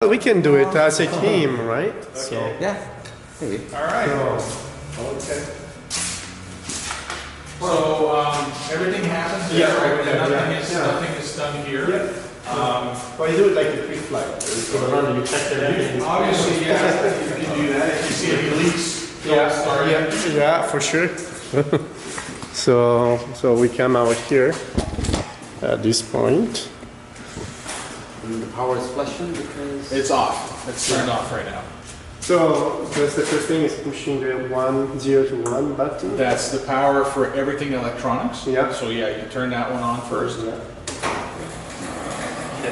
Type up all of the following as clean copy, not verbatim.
we can do it as a team, right? So, Yeah, maybe. All right. okay. So everything happens there, right? Nothing is done here. Yeah. Well, you do it like a pre-flight. So around you check everything. Obviously, yeah, you can do that. If you see any leaks, don't start it. Yeah, for sure. So we come out here at this point. And the power is flashing because... It's off. It's turned off right now. So that's the first thing is pushing the 0 to 1 button. That's the power for everything electronics. Yeah. So yeah, you turn that one on first. Yeah.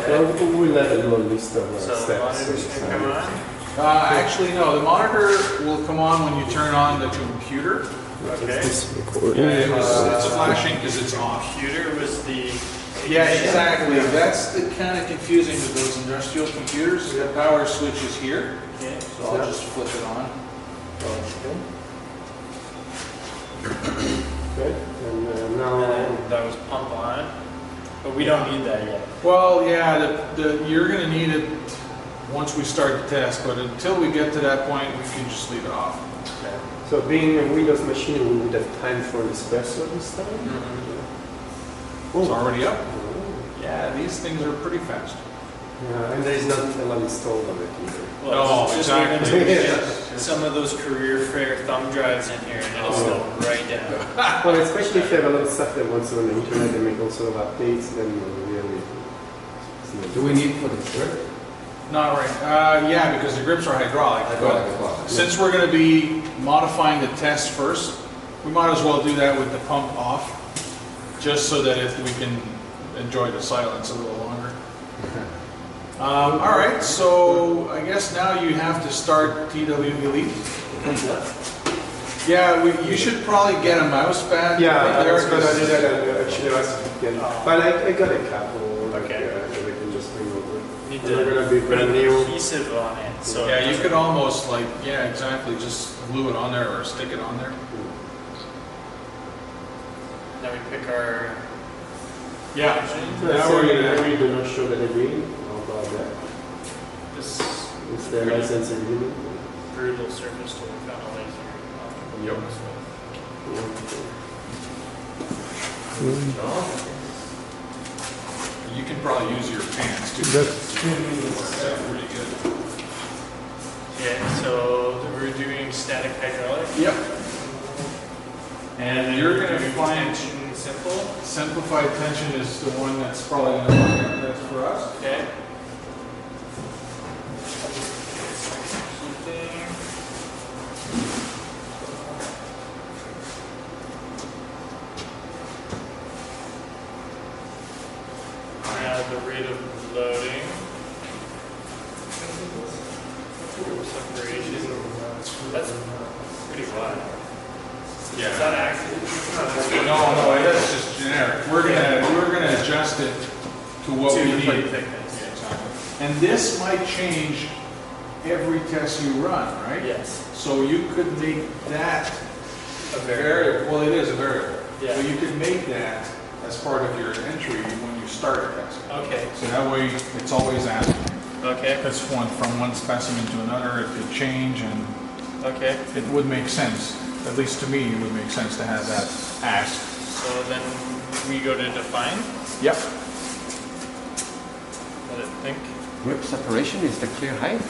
Well, we'll let it go list of So the steps. monitor's gonna come on? Actually, no. The monitor will come on when you turn on the computer. Okay. This recording. It's flashing because it's off. Computer was the... Yeah, exactly. That's the kind of confusing with those industrial computers. The power switch is here. Okay. So I'll just flip it on. Okay. And now And that was pump on. But we don't need that yet. Well, yeah, you're going to need it once we start the test, but until we get to that point, we can just leave it off. Okay. so being a Windows machine, we would have time for espresso this time. It's already up. Yeah, these things are pretty fast. Yeah, and there is not a lot installed on it either. Well, No, it's just we're exactly. gonna get some of those career fair thumb drives in here and it'll slow right down. Well, especially if you have a lot of stuff that wants on the internet and make also updates, then really. Do we need for the grip? Not right. Yeah, because the grips are hydraulic. Hydraulic as well. But since we're going to be modifying the test first, we might as well do that with the pump off, just so that if we can enjoy the silence a little longer. All right, so I guess now you have to start TW Elite. Yeah, you should probably get a mouse pad. Yeah, I there was going to because- do that actually last weekend. But I got a couple Okay. that we can just bring over. Need They're to going to be put brand an new. adhesive on it. So Yeah, you could almost like, yeah, exactly, just glue it on there or stick it on there. Then we pick our... Yeah. So Now we're I gonna, really do not show that agreement. How about that? This It's the license agreement. brutal surface to work on a laser. Yep. you can probably use your pants too. That's Pretty good. Yeah, so we're doing static hydraulic. Yep. And you're going to find tension simple. simplified tension is the one that's probably going to work out best for us. Okay. Now the rate of loading. Separation. That's pretty wide. Yeah. Is that accurate? No, that's just generic. We're gonna adjust it to what we To plate need. thickness. Yeah, exactly. And this might change every test you run, right? Yes. So you could make that A a variable. Well, it is a variable. Yeah. So you could make that as part of your entry when you start a test. Okay. So that way, it's always asking. Okay. That's from one specimen to another, it could change, and Okay. it would make sense, at least to me, it would make sense to have that asked. So then we go to define. Yep. Let it think. Grip separation is the clear height?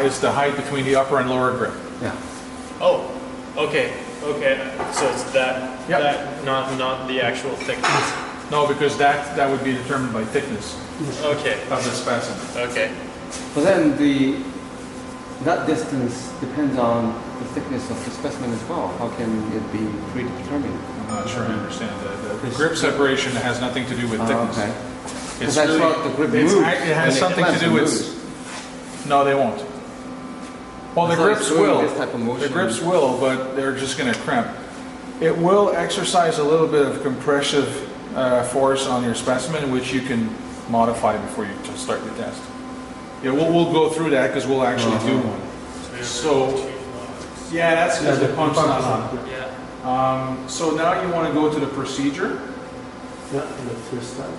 It's the height between the upper and lower grip. Yeah. Oh. Okay. Okay. So it's that. Yep. That not the actual thickness. No, because that would be determined by thickness Okay. of the specimen. Okay. But then that distance depends on the thickness of the specimen as well. How can it be predetermined? I'm not sure I understand. The grip separation has nothing to do with thickness. Okay. It's Because I thought the grip moves. it has something to do with. No, they won't. Well, the I thought grips it's doing will. this type of motion. The grips will, but they're just going to crimp. It will exercise a little bit of compressive force on your specimen, which you can modify before you start the test. Yeah, we'll go through that because we'll actually do one. So, yeah, that's because the pump's not on. Yeah. So now you want to go to the procedure. Yeah, the first time.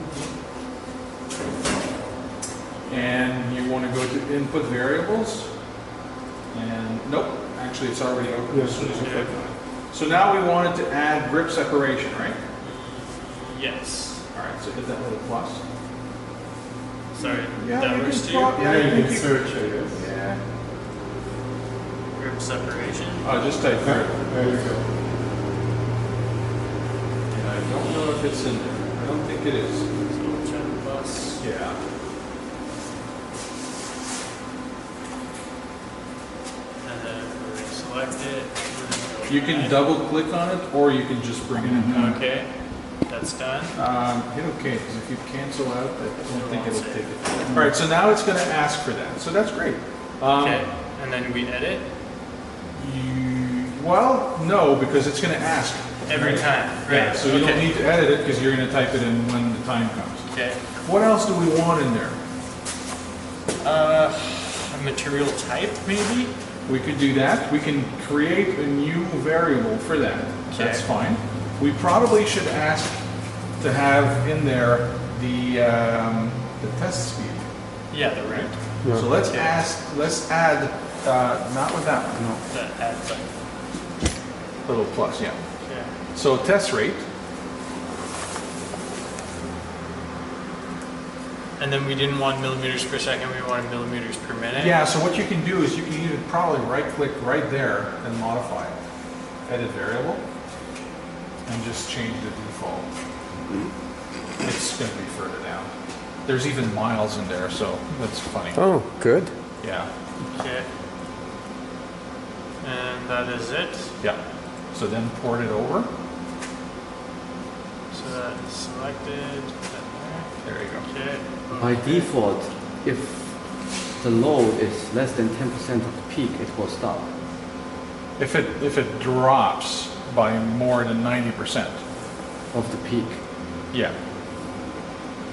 And you want to go to input variables. And nope, actually it's already open as soon as you click on it. So now we wanted to add grip separation, right? Yes. All right, so hit that little plus. Sorry, Yeah, that you works can too? Yeah, you can search, I guess. Yeah. Grip separation. Oh, just type grip. There you go. And I don't know if it's in there. I don't think it is. So we'll try the plus. Yeah. And then we're going to select it. We're gonna go You can add. double click on it, or you can just bring it in. Okay, that's done. Hit OK, because if you cancel out, I don't think it'll take it. All right, so now it's going to ask for that. So that's great. Okay, and then we edit Well, no, because it's going to ask. every time. Yeah, Right. so you don't need to edit it because you're going to type it in when the time comes. Okay. What else do we want in there? A material type, maybe? We could do that. We can create a new variable for that. Okay. That's fine. We probably should ask to have in there the test speed. Yeah, the root. Yeah. So let's Okay. add, not with that one, no. The add button. Little plus, yeah. Okay. So test rate. And then we didn't want millimeters per second, we wanted millimeters per minute. Yeah, so what you can do is you can either probably right click right there and modify it. Edit variable. And just change the default. It's going to be further down. There's even miles in there, so that's funny. Oh, good. Yeah, Okay. And that is it. yeah. So then port it over. So that is selected. There you go. Okay. By default, if the load is less than 10% of the peak, it will stop. If it drops by more than 90%, Of the peak. yeah.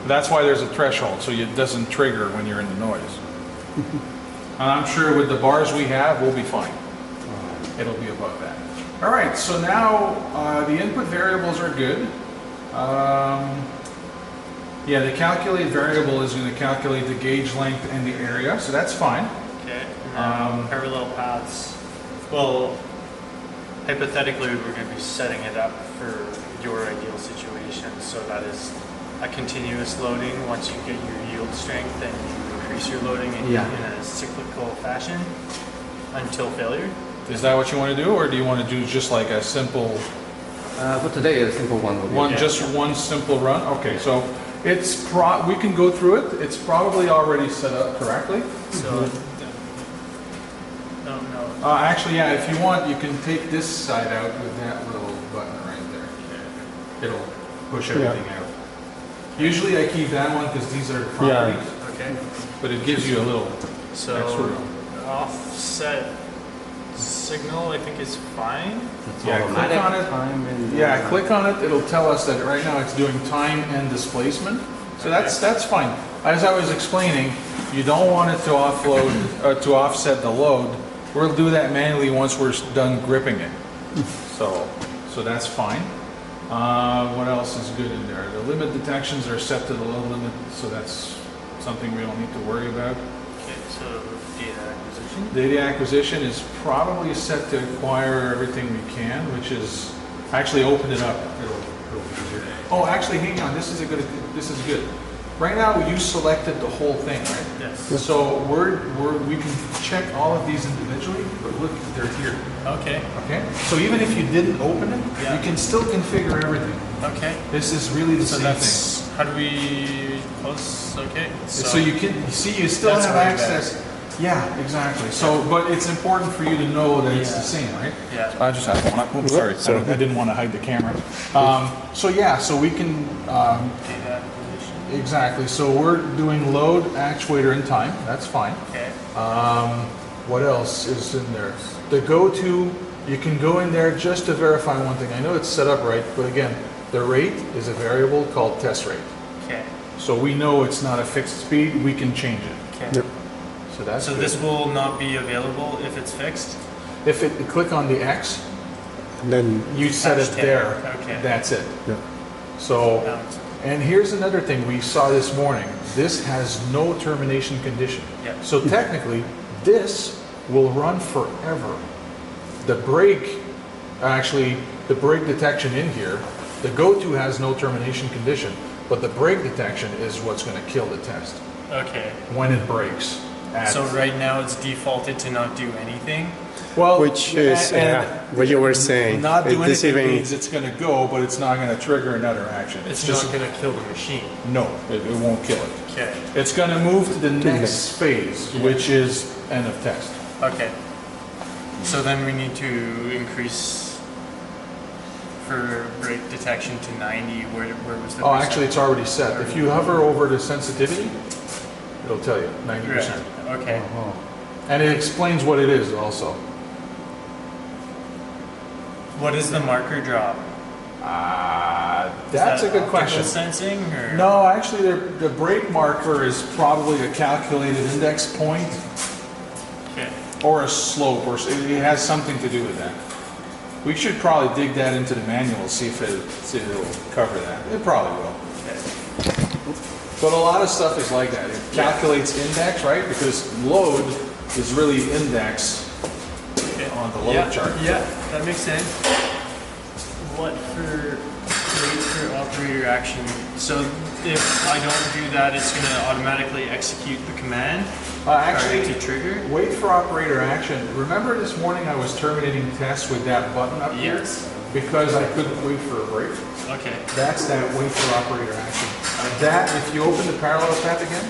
That's why there's a threshold, so it doesn't trigger when you're in the noise. And I'm sure with the bars we have, we'll be fine. It'll be above that. All right, so now the input variables are good. Yeah, the calculate variable is going to calculate the gauge length and the area, so that's fine. Okay. And then parallel paths. Well, hypothetically, we're going to be setting it up for your ideal situation. So that is a continuous loading. Once you get your yield strength, then you increase your loading in a cyclical fashion until failure. Is that what you want to do, or do you want to do just like a simple For today, a simple one will be. just one simple run? Okay, so it's we can go through it. It's probably already set up correctly. So, no. Actually, yeah, if you want, you can take this side out with that little button right there. It'll push everything out. Usually I keep that one because these are properties, Okay. but it gives you a little extra So room. offset signal, I think is fine. It's Yeah, click automatic on it. time and, Yeah, click on it. It'll tell us that right now it's doing time and displacement. So that's fine. As I was explaining, you don't want it to offload to offset the load. We'll do that manually once we're done gripping it. So that's fine. What else is good in there? The limit detections are set to the load limit, so that's something we don't need to worry about. Okay, so data acquisition. Data acquisition is probably set to acquire everything we can, which is actually open it up. It'll be easier. Oh, actually, hang on. This is good. Right now, you selected the whole thing, right? Yes. So we can check all of these individually, but look, they're here. Okay. Okay. So even if you didn't open it, Yeah. you can still configure everything. Okay. This is really the So same that's how do we close? Okay. So you can see you still That's have way access. Yeah, exactly. So, but it's important for you to know that it's the same, right? Yeah. I just have one. Oops, sorry, I didn't want to hide the camera. So yeah, so we can Data acquisition. exactly. So we're doing load, actuator, and time. That's fine. Okay. What else is in there? The go-to. You can go in there just to verify one thing. I know it's set up right, but again, the rate is a variable called test rate. Okay. So we know it's not a fixed speed. We can change it. Okay. Yep. So that's So good. this will not be available if it's fixed. If you click on the X, And then, you set it Hashtag. there. Okay. That's it. yeah. So And here's another thing we saw this morning. This has no termination condition. Yeah. So technically, this will run forever. The brake, actually, the brake detection in here, the go-to has no termination condition, but the brake detection is what's going to kill the test Okay. when it brakes. So right now it's defaulted to not do anything. Well, Which is what you were saying. Not do This anything even- means it's going to go, but it's not going to trigger another action. It's just not going to kill the machine. no, it won't kill it. Okay. It's going to move to the next phase, which is end of test. Okay. So then we need to increase for brake detection to 90. Where was the? Oh, actually, it's already set. If you hover over the sensitivity, it'll tell you 90%. Right. Okay. Oh. And it explains what it is also. What is the marker drop? That's Is a that good optical question. Sensing or? No, actually, the brake marker is probably a calculated index point Okay. or a slope, or it has something to do with that. We should probably dig that into the manual, see if it'll cover that. It probably will. Okay. But a lot of stuff is like that. It calculates index, right? Because load is really index Okay. on the load Yeah, chart. Yeah, that makes sense. What for wait for operator action? So if I don't do that, it's going to automatically execute the command Actually, prior to trigger? wait for operator action. Remember this morning I was terminating tests with that button up here? Yes. Because I couldn't wait for a break. Okay. That's that wait for operator action. That, if you open the parallel tab again,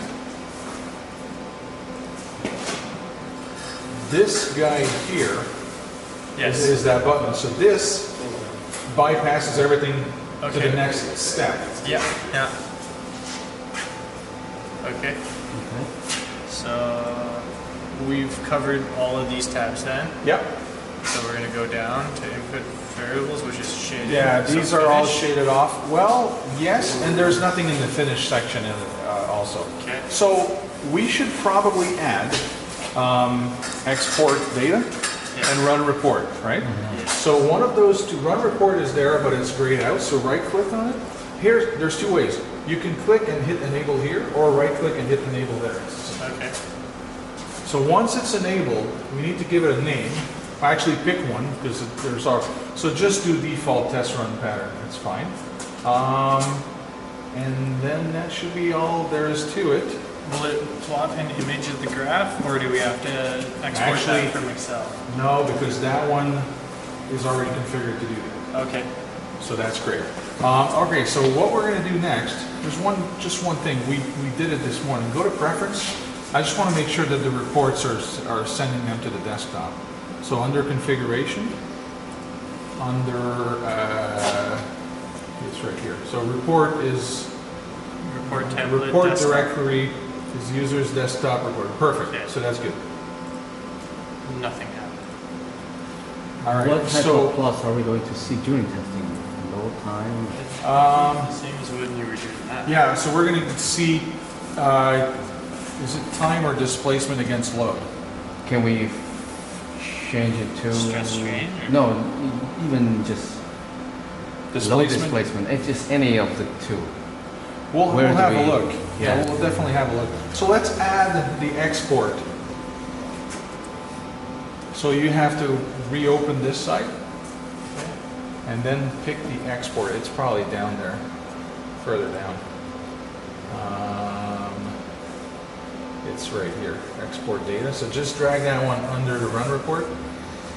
this guy here Yes. is that button. So this bypasses everything to Okay. the next step. Yeah. Yeah. Okay. Okay. So we've covered all of these tabs then. Yep. So we're going to go down to input variables, which is shaded. Yeah, So these are all finish. shaded off. Well, yes, and there's nothing in the finish section in it also. Okay. So we should probably add export data Yeah. and run report, right? Yes. So one of those two, run report is there, but it's grayed out, so right click on it. There's two ways. You can click and hit enable here, or right click and hit enable there. Okay. So once it's enabled, we need to give it a name. Actually pick one, because there's our, so just do default test run pattern, that's fine. And then that should be all there is to it. Will it plot an image of the graph, or do we have to export Actually- that from Excel? No, because that one is already configured to do that. Okay. So that's great. Okay, so what we're going to do next, there's just one thing. We did it this morning. Go to preference. I just want to make sure that the reports are sending them to the desktop. So under configuration, under it's right here. So report is Report template. report desktop. directory is users desktop report. Perfect. Okay. So that's good. Nothing happened. All right. What type so of plots are we going to see during testing? Load time? Same as when you were doing that. yeah. So we're going to see. Is it time or displacement against load? Can we change it to Stress strain, or- No, even just load Displacement. displacement. It's just any of the two. We'll Where do have a we- look. yeah. We'll definitely have a look. So let's add the export. So you have to reopen this site and then pick the export. It's probably down there, further down. It's right here, export data. So just drag that one under the run report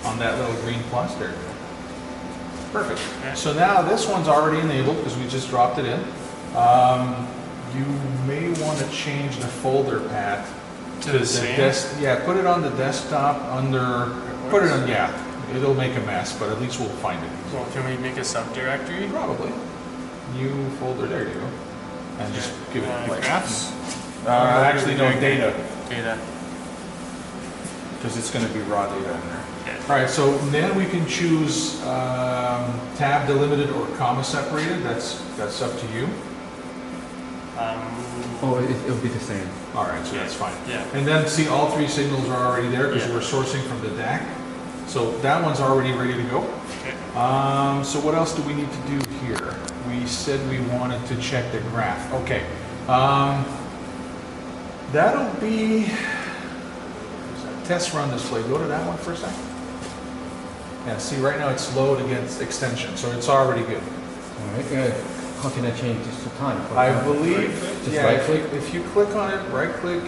on that little green plus. There you go. Perfect. Okay. So now this one's already enabled because we just dropped it in. You may want to change the folder path To the same? Yeah, put it on the desktop under. Put it on. Yeah, it'll make a mess, but at least we'll find it. Well, can we make a subdirectory? Probably. New folder. There you go. And just give it a place. Graphs? Actually, no, data, Data. because it's going to be raw data in there. Okay. All right, so then we can choose tab delimited or comma separated. That's up to you. Oh, it'll be the same. All right, so that's fine. Yeah. And then see, all three signals are already there because Yeah. we're sourcing from the DAC. So that one's already ready to go. Okay. So what else do we need to do here? We said we wanted to check the graph. Okay. That'll be test run display. Go to that one for a second. Yeah, see right now it's load against extension, so it's already good. All right. How can I change this to time? I believe, Just yeah, right if click? if you click on it, right click,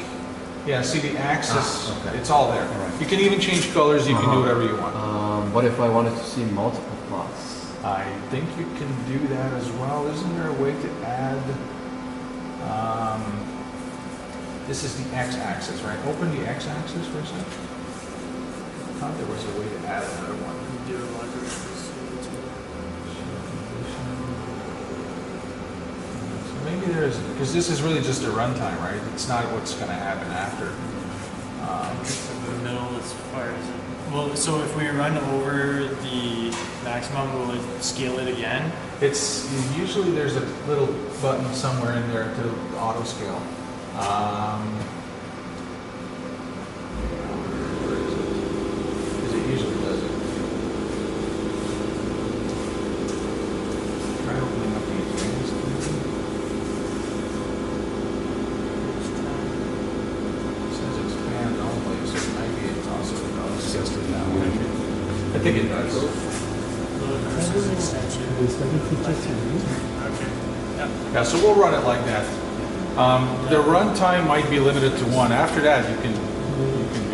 yeah, see the axis, okay. it's all there. All right. You can even change colors, you can do whatever you want. What if I wanted to see multiple plots? I think you can do that as well. Isn't there a way to add, this is the x-axis, right? Open the x-axis for a second. I thought there was a way to add another one. So maybe there's, because this is really just a runtime, right? It's not what's going to happen after. The middle as far as it, well, so if we run over the maximum, will it scale it again? It's usually there's a little button somewhere in there to auto scale. Because it usually does it. Try opening up the advanced. It says expand only, so maybe it's also does just it that way. I think it does. Yeah, so we'll run it like that. The runtime might be limited to 1. After that, you can do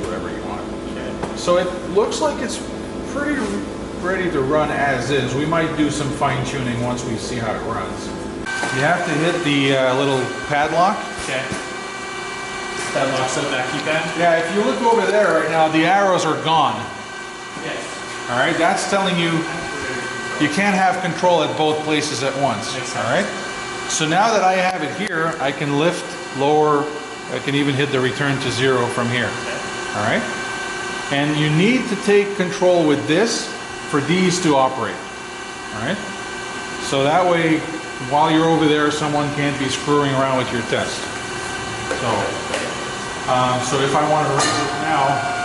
whatever you want. So it looks like it's pretty ready to run as is. We might do some fine tuning once we see how it runs. You have to hit the little padlock. Okay. That locks out that keypad? Yeah, if you look over there right now, the arrows are gone. Yes. All right, that's telling you you can't have control at both places at once. All right. So now that I have it here, I can lift, lower, I can even hit the return to 0 from here. All right? And you need to take control with this for these to operate. All right? So that way, while you're over there, someone can't be screwing around with your test. So if I want to raise it now,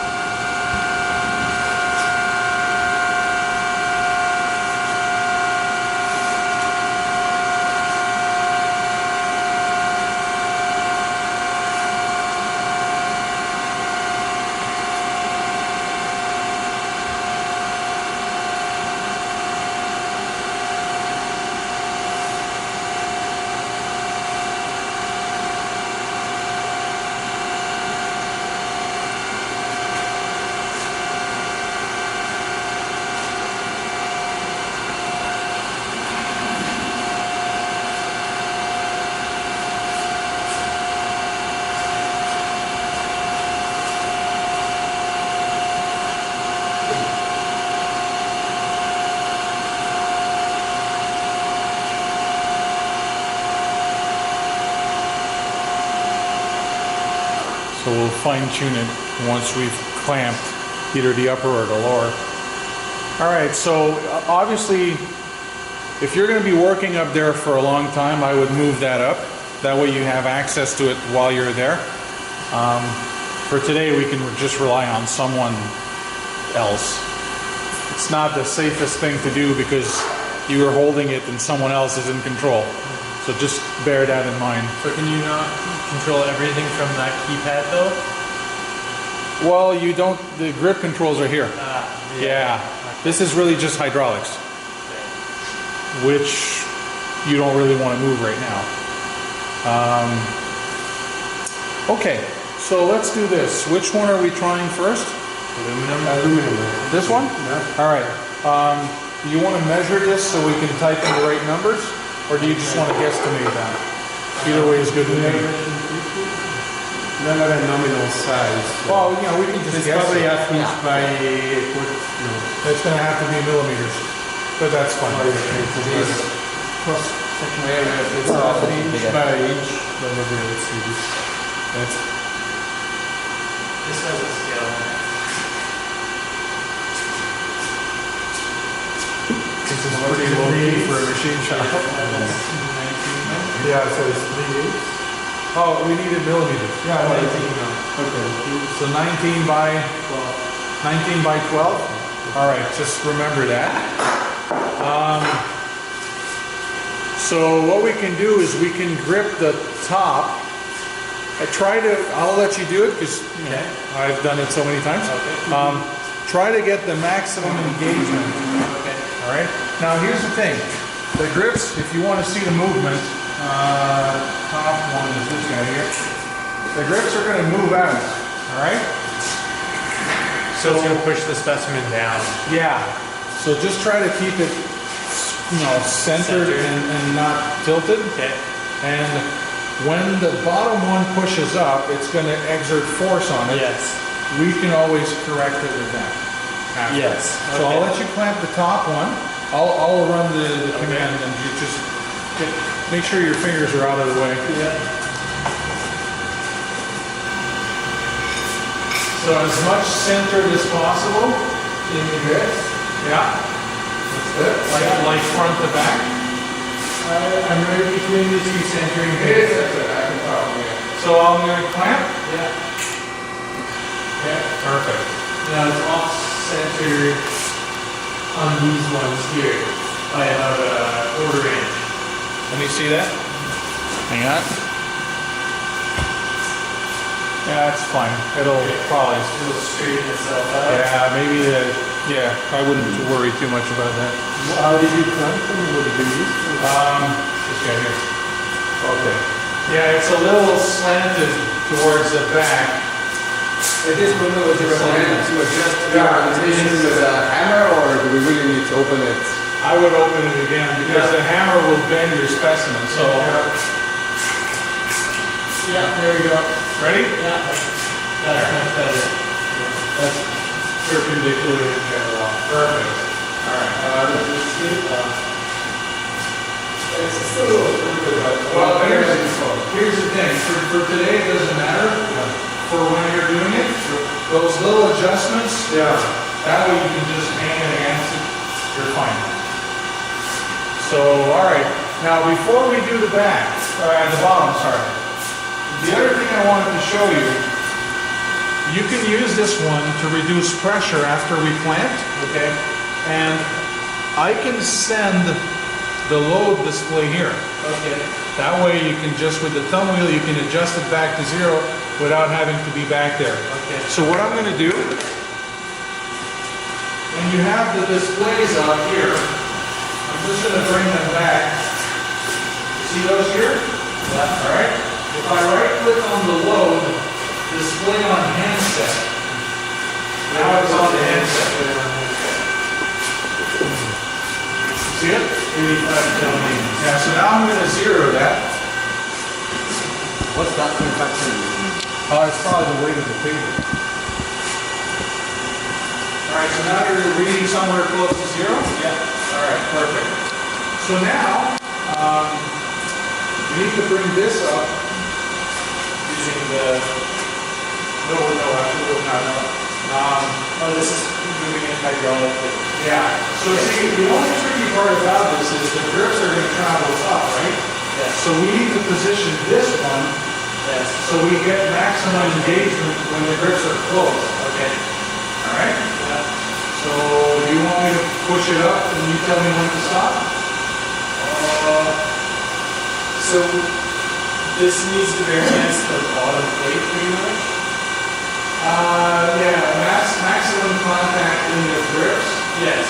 so we'll fine tune it once we've clamped either the upper or the lower. All right, so obviously if you're going to be working up there for a long time, I would move that up. That way you have access to it while you're there. For today, we can just rely on someone else. It's not the safest thing to do because you are holding it and someone else is in control. So just bear that in mind. So can you not control everything from that keypad though? Well, you don't, the grip controls are here. Yeah. This is really just hydraulics, which you don't really want to move right now. Okay, so let's do this. Which one are we trying first? Aluminum. This one? Yeah. All right. Do you want to measure this so we can type in the right numbers? Or do you just want to guesstimate that? Either way is good with me. Not a nominal size. Well, you know, we can just It's guess. probably It. half inch by no. It's going to have to be millimeters, but that's fine. Cross section area. It's half inch by inch. Let's see this. That's This has a scale. This is pretty low key for a machine shop. yeah, so it's 3/8. Oh, we needed millimeters. Yeah, 19 now. Okay. So 19 by 12? All right, just remember that. So what we can do is we can grip the top. I'll let you do it because I've done it so many times. Okay. Try to get the maximum engagement. Okay. All right. Now here's the thing. The grips, if you want to see the movement, top one is this guy here. The grips are going to move out. All right. So it's going to push the specimen down. Yeah. So just try to keep it, centered. And not tilted. Okay. And when the bottom one pushes up, it's going to exert force on it. Yes. We can always correct it with that. after. Yes. So Okay. I'll let you clamp the top one. I'll run the command and you just make sure your fingers are out of the way. Yeah. So as much centered as possible in the grips. Yeah. That's good. Like front to back. I'm right between the two centering Yes, bits. that's it. I can follow you. So I'm going to clamp. Yeah. Yeah. Perfect. Now it's off centered on these ones here by about a quarter inch. Let me see that. Hang on. Yeah, it's fine. It'll probably. It'll straighten itself out. Yeah, maybe. Yeah, I wouldn't worry too much about that. How did you clamp them? What did you use? This guy here. Okay. Yeah, it's a little slanted towards the back. At this point, would you recommend to adjust the Yeah. orientation with a hammer, or do we really need to open it? I would open it again because the hammer will bend your specimen. So, Yeah, there we go. ready? Yeah, that's much better. That's perpendicular to the wall. Perfect. All right. Let's see. It's still a little bit, but Well, here's the thing. For today, it doesn't matter. For when you're doing it, those little adjustments, that way you can just hang it against it. You're fine. So, all right. Now, before we do the back, the bottom, sorry. The other thing I wanted to show you, you can use this one to reduce pressure after we clamped, okay? And I can send the load display here. Okay. That way you can just, with the thumb wheel, you can adjust it back to zero without having to be back there. Okay. So what I'm going to do, when you have the displays up here, I'm just going to bring them back. See those here? Yeah. All right. If I right click on the load, display on handset. Now it's on the handset. See it? 85 kilometers. Yeah, so now I'm going to zero that. what's that manufacturing? It's probably the weight of the paper. All right, so now you're reading somewhere close to zero? Yeah. All right, perfect. So now, we need to bring this up using the, actually, Oh, this is moving in hydraulically. yeah. So see, the only tricky part about this is the grips are going to travel up, right? Yes. So we need to position this one Yes. so we get maximum engagement when the grips are closed. Okay. All right? Yeah. So do you want me to push it up and you tell me when to stop? So this needs to bear against the bottom plate pretty much? Yeah, maximum contact in the grips. Yes.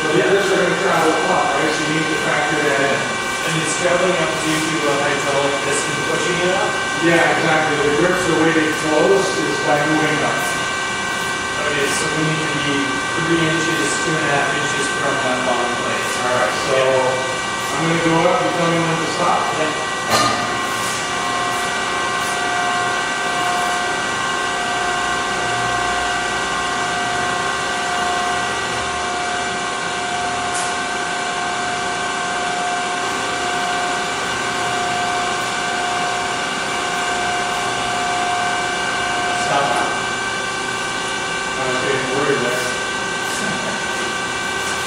So the grips are going to travel up, right? So you need to factor that in. And it's traveling up due to a hydraulic disc and pushing it up? Yeah, exactly. The grips, the way they close is by moving up. Okay, so we need to be 3 inches, 2.5 inches from that bottom plate. All right, so I'm going to go up. You tell me when to stop. Yeah.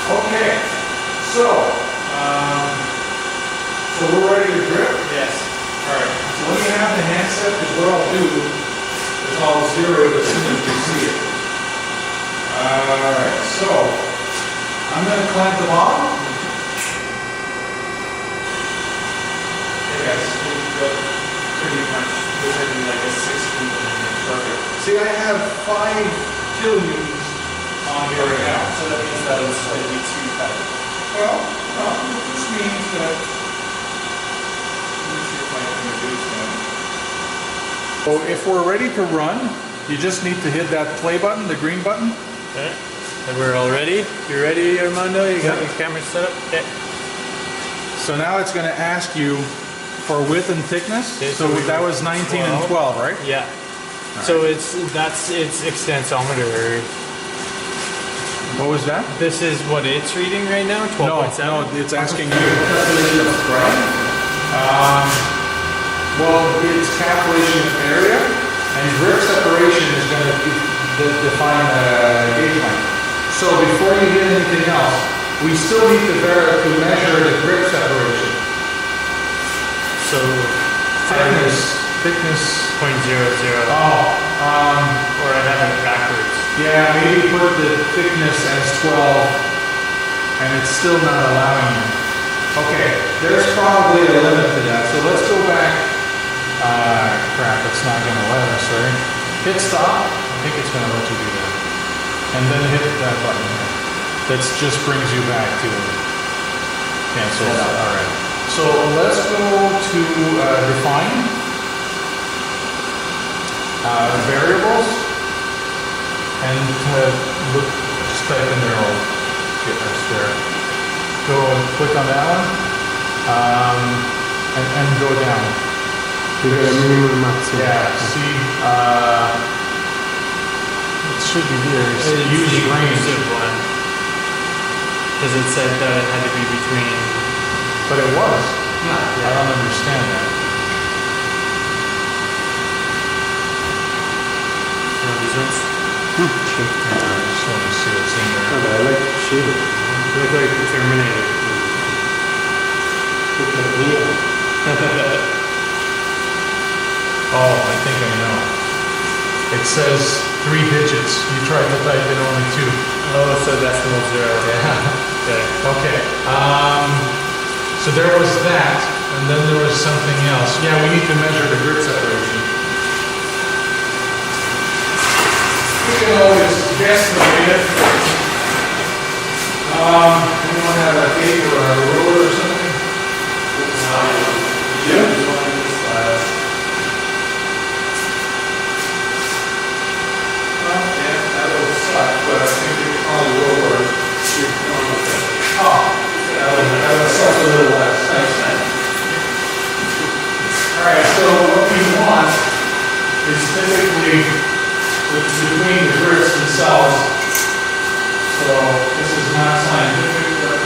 Okay, so we're ready to grip? Yes. All right, so let me have the handset, because what I'll do is I'll zero it as soon as we see it. All right, so I'm going to clamp the bottom. See, I have 5 kilonewtons on here right now. So that means that it's slightly too tight. Well, this means that. Let me see if I can reduce that. So if we're ready to run, you just need to hit that play button, the green button. Okay. And we're all ready. You ready, Armando? You got the camera set up? Okay. So now it's going to ask you for width and thickness. Okay, so that was 19 and 12, right? Yeah. So it's extensometer. What was that? This is what it's reading right now, 12.7? No, it's asking you. Well, it's calculation of area, and grip separation is going to define gauge length. So before you hit anything else, we still need to measure the grip separation. So thickness 0.00. Oh, Or I have it backwards. yeah, maybe put the thickness as 12, and it's still not allowing you. Okay, there's probably a limit to that, so let's go back. Crap, it's not going to let us, right? Hit stop. I think it's going to let you do that. And then hit that button here. That just brings you back to cancel. All right. So let's go to define variables, and look, just type in there. I'll get us there. Go click on that one, and go down. Minimum maximum. Yeah. See, it should be here. It's Use range. inclusive one. Because it said that it had to be between. But it was. I don't understand that. No, these ones? I just want to see what's in there. I like shading. They look like the Terminator. Look like Neo. Oh, I think I know. It says 3 digits. You tried to type in only 2. Oh, so decimal 0. Yeah. Okay. Okay. So there was that, and then there was something else. Yeah, we need to measure the grip separation. We can always guesstimate it. Anyone have a tape or a ruler or something? Yeah. Yeah, that will suck, but I think it probably will work. Oh, that will suck a little less. Thanks. All right, so what we want is typically between the grips themselves. So this is not scientific, but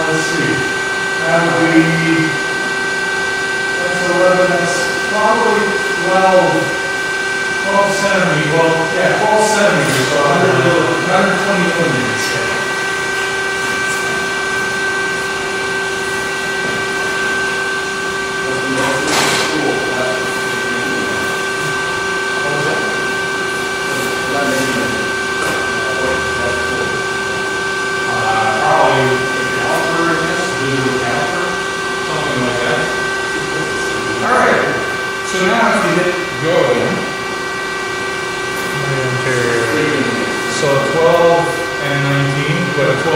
let's see. That would be, that's 11, that's probably 12 centimeters, well, yeah, 12 centimeters, so 120 millimeters. Probably a caliper, I guess, digital caliper, something like that. All right, so now if you hit go again, so 12 and 19, but a 12.0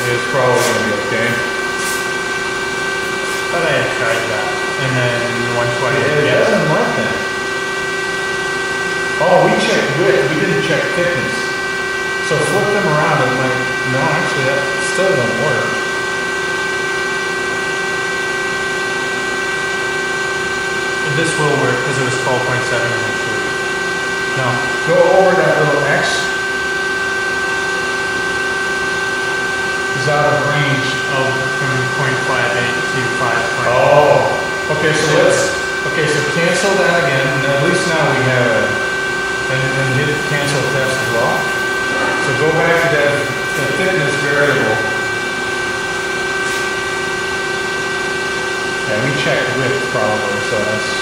is probably going to be okay. Thought I had tried that. And then 120. It doesn't like that. Oh, we checked width, we didn't check thickness. So flip them around and like, no, actually that still doesn't work. This will work because it was 12.7 initially. No, go over that little X. It's out of range. Oh, from 0.58 to 5. Oh, okay, so cancel that again, and at least now we have a, and hit cancel test as well. So go back to that thickness variable. Yeah, we checked width probably, so that's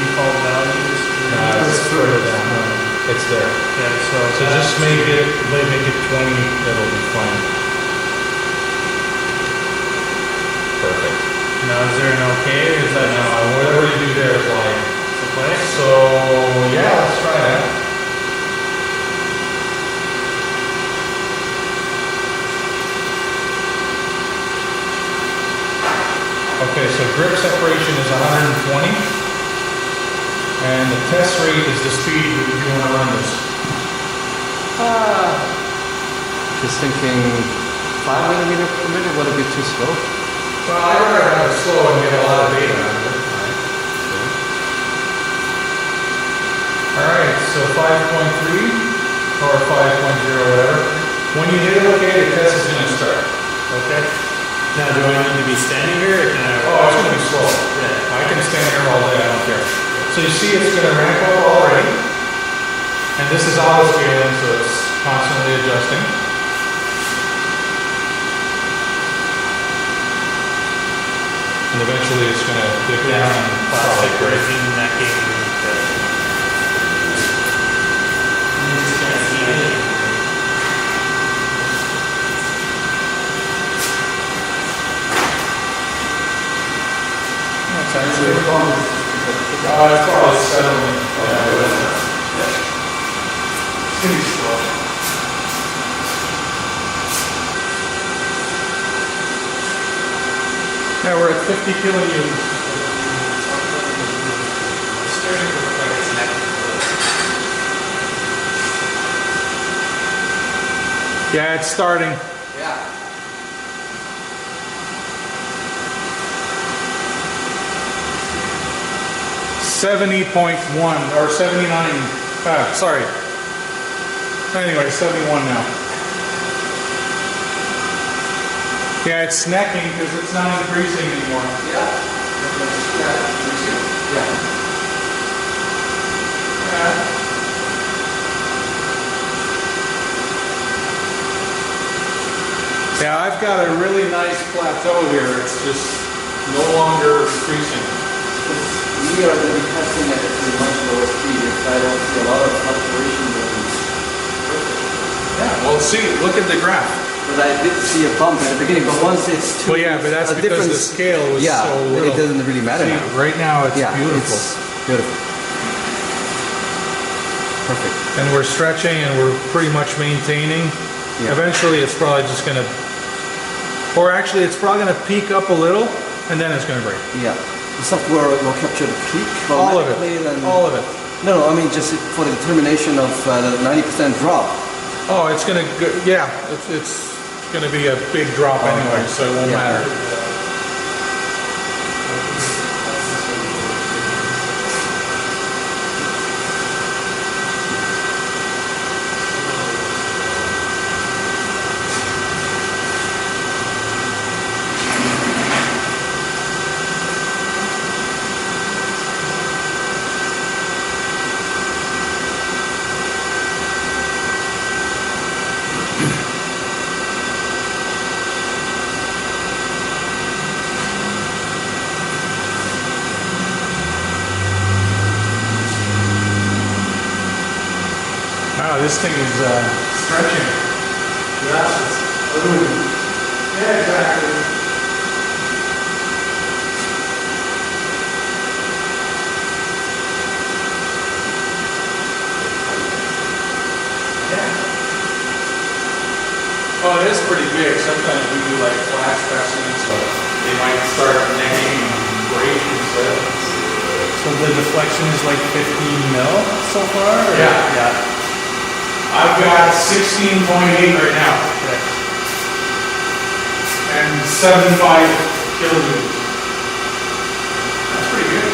default values. it's further down. It's there. Okay, So just make it 20, that'll be fine. Perfect. Now Now, is there an okay, or is that No, just whatever you do there is lying. okay? So, yeah, let's try that. Okay, so grip separation is 120. And the test rate is the speed that you want to run this. Just thinking 5 millimeter per minute, would it be too slow? Well, I'd rather have it slow and get a lot of data out of it. Alright, so 5.3 or 5.0, whatever. When you hit OK, the test is going to start. Okay? Now, do I need to be standing here, or can I? Oh, it's going to be slow. Yeah. I can stand here all day, I don't care. So you see it's going to ramp up already. And this is auto scaling, so it's constantly adjusting. And eventually it's going to dip down and Plastic probably break. resin necking. You just can't see anything. That's actually it's probably settling. It's going to be slow. Yeah, we're at 50 kilonewtons. Starting to look like it's necking. Yeah, it's starting. Yeah. .1 or 79. Sorry. Anyway, 71 now. Yeah, it's snacking because it's not increasing anymore. Yeah. Yeah, I've got a really nice plateau here. It's just no longer increasing. We are going to be testing it at a much lower speed. If I don't see a lot of fluctuations. Yeah, well, see, look at the graph. But I did see a bump at the beginning, but once it's too... Well, yeah, but that's a because the difference- scale was yeah, so little. it doesn't really matter See, now. right now it's Yeah, beautiful. it's beautiful. Perfect. And we're stretching and we're pretty much maintaining. Yeah. Eventually it's probably just going to, or actually it's probably going to peak up a little and then it's going to break. Yeah. The software will capture the peak All of automatically. it. Then All of it. No, I mean just for the determination of the 90% drop. Oh, it's going to, yeah, it's going to be a big drop anyway, so it won't Yeah. matter. Wow, this thing is stretching. Yeah, it's moving. Yeah, exactly. Oh, it is pretty big. Sometimes we do like flash testing, so they might start necking and breaking instead. So the deflection is like 15 mil so far? Or? Yeah. Yeah. I've got 16.8 right now. Okay. And 75 kilonewtons. That's pretty good.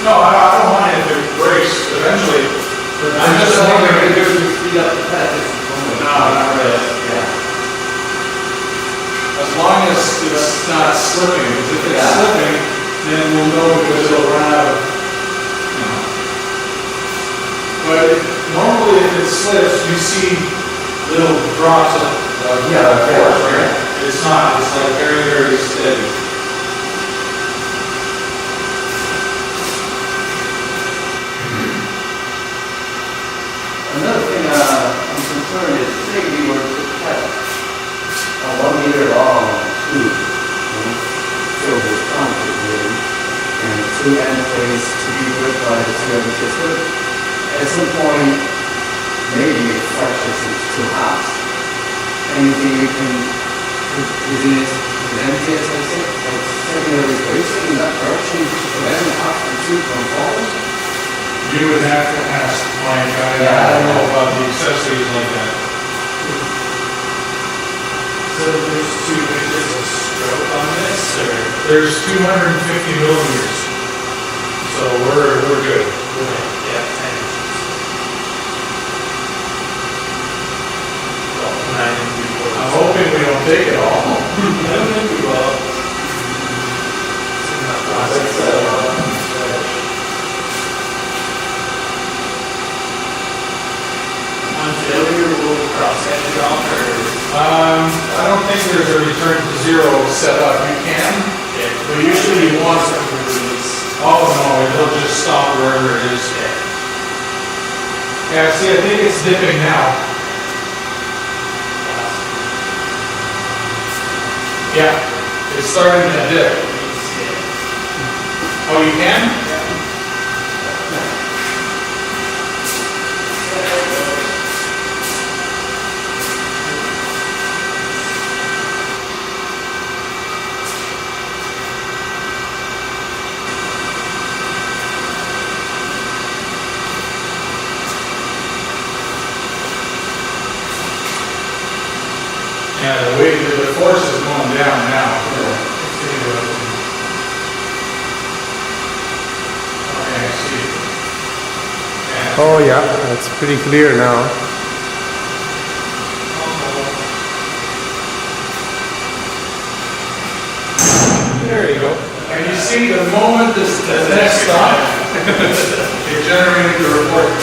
No, I don't mind if it breaks eventually. I'm just wondering. if you speed up the test distance. No, not really. As long as it's not slipping. Because if it's slipping, then we'll know because it'll run out of. But normally if it slips, you see little drops of force, right? It's not. It's like very, very steady. Another thing I'm concerned is, say we were to test a 1 meter long tube filled with concrete maybe, and 2 end plates to be gripped by the 2 MTS. At some point, maybe it fractures into 2 halves. Anything we can using this MTS, I think, and secondary bracing in that direction to prevent half the tube from falling? You would have to ask Mike. I don't know about the accessories like that. So there's 2 inches of stroke on this, or? There's 250 millimeters. So we're good. Yeah, 10 inches. Well, 9 and 3/4. I'm hoping we don't take it all. I don't think we will. It's in that plastic. On failure, will the cross-edge drop, or? I don't think there's a return to zero set up. You can, but usually you want some release. Oh no, it'll just stop wherever it is. Yeah, see, I think it's dipping now. Yeah, it's starting to dip. Oh, you can? Yeah, the weight, the force is going down now. Okay, I see. Yeah. Oh yeah, it's pretty clear now. There you go. And you see the moment the test stopped, it generated the report.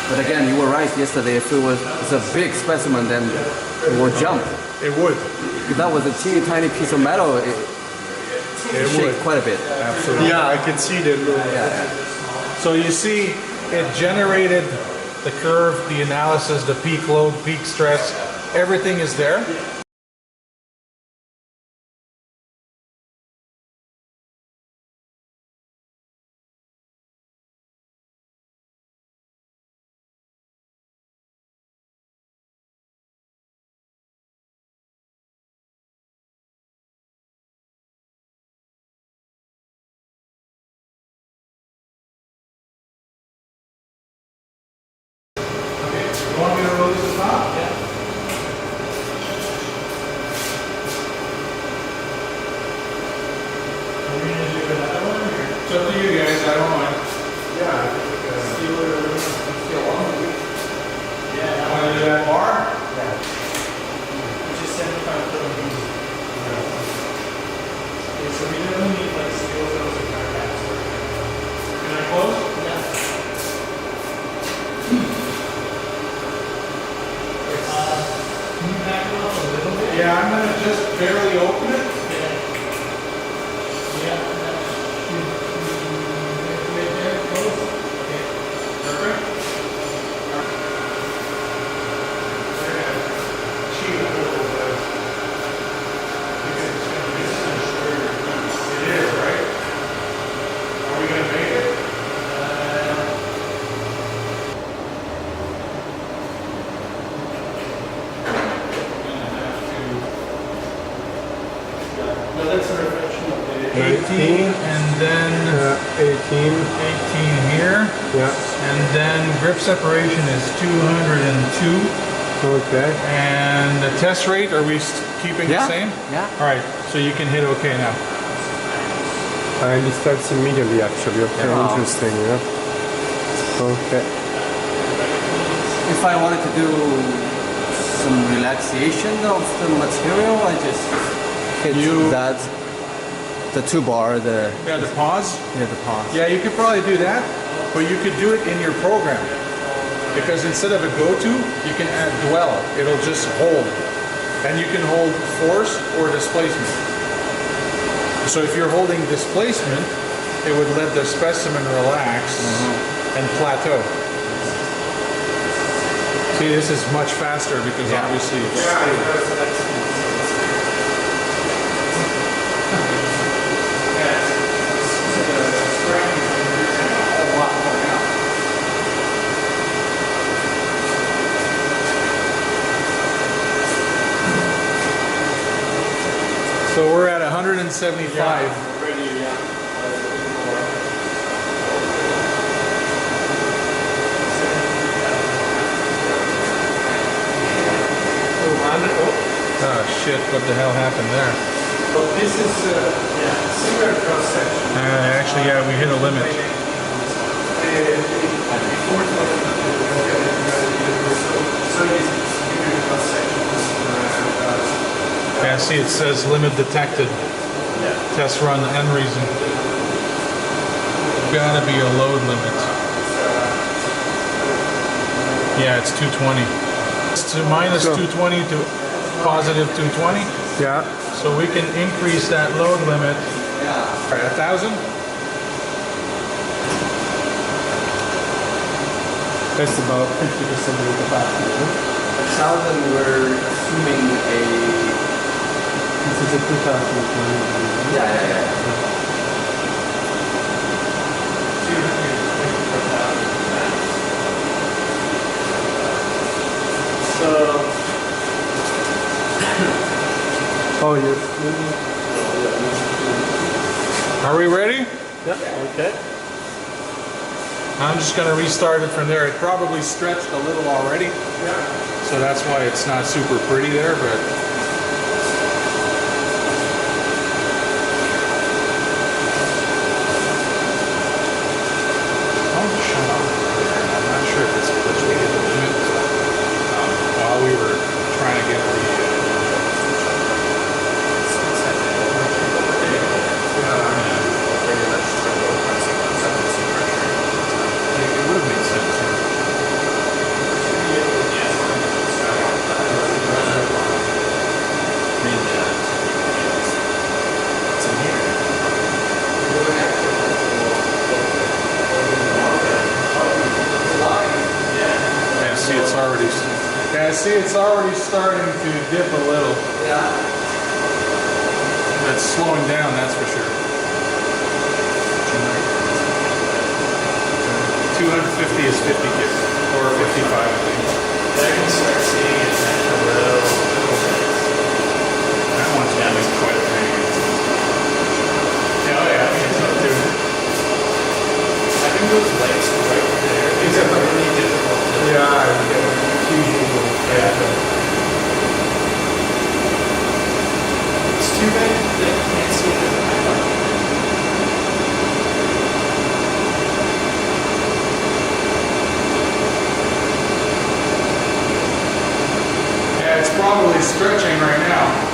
But again, you were right yesterday. If it's a big specimen, then it will jump. It would. If that was a teeny tiny piece of metal, it shake quite a bit. Absolutely. Yeah, I can see that. Yeah. So you see, it generated the curve, the analysis, the peak load, peak stress, everything is there. You want me to release the top? Yeah. Are we gonna do another one, or? It's up to you guys, I don't mind. Yeah, I think. Steel or aluminum? Yeah, Want to do that bar? which is 75 kilograms. Okay, so we don't need like steel rails or car caps or anything. Can I close? Yeah. Can you back it up a little bit? Yeah, I'm going to just barely open it. Yeah. Yeah, that should be right there, close. Okay. Perfect. Cheat a little bit. It is, right? Are we going to make it? No, that's a reflection of the 18 and then 18. 18 here. Yeah. And then grip separation is 202. Okay. And the test rate, are we keeping the same? Yeah. All right, so you can hit OK now. And it starts immediately actually. Okay, Yeah. interesting, yeah. Okay. If I wanted to do some relaxation of the material, I just hit that, the 2 bar, the pause. the pause. Yeah, you could probably do that, but you could do it in your program. Because instead of a go-to, you can add dwell. It'll just hold. And you can hold force or displacement. So if you're holding displacement, it would let the specimen relax and plateau. See, this is much faster because obviously it's stable. So we're at 175. Oh shit, what the hell happened there? Well, this is similar cross section. Actually, yeah, we hit a limit. So it's similar cross section. Yeah, see, it says limit detected. Test run end reason. Gotta be a load limit. Yeah, it's 220. It's to minus 220 to positive 220. Yeah. So we can increase that load limit. 1,000? That's about 50% of the capacity. 1,000, we're assuming a... This is a 2,000. Yeah. So, Oh, yes. Are we ready? Yeah, okay. I'm just going to restart it from there. It probably stretched a little already. So that's why it's not super pretty there, but... Oh, shut up. I'm not sure if it's because we hit the limit while we were trying to get the... It would have made sense. Yeah, see, it's already. Yeah, see, it's already starting to dip a little. It's slowing down, that's for sure. 250 is 50 kick, or 55, I think. I can start seeing it a little bit. That one's having quite a thing. Yeah, oh yeah, I think so too. I think those lights right there, these are really difficult to It's too bad that you can't see the back. Yeah, it's probably stretching right now.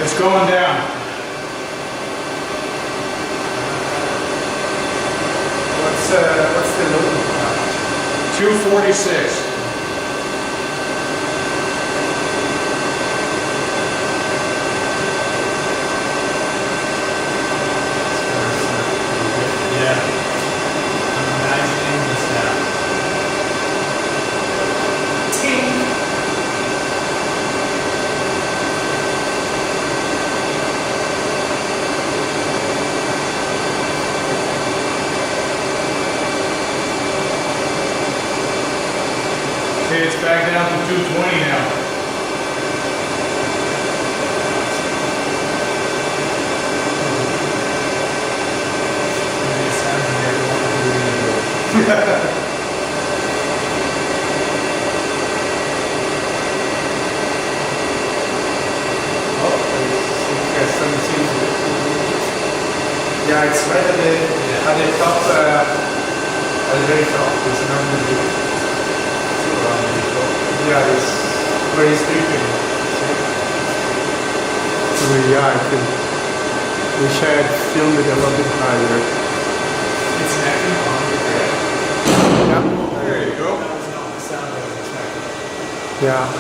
It's going down. what's the load? 246. 220 now. Yeah, it's right at the top, at the very top. It's not the big. Yeah, it's where it's dripping. So yeah, I can. Wish I had filmed it a little bit higher. It's acting on the bread. Yeah. There you go. That's not the sound that it's making. Yeah.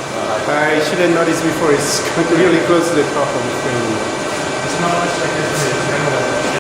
I should have noticed before. It's really close to the top of the frame. It's not much like this.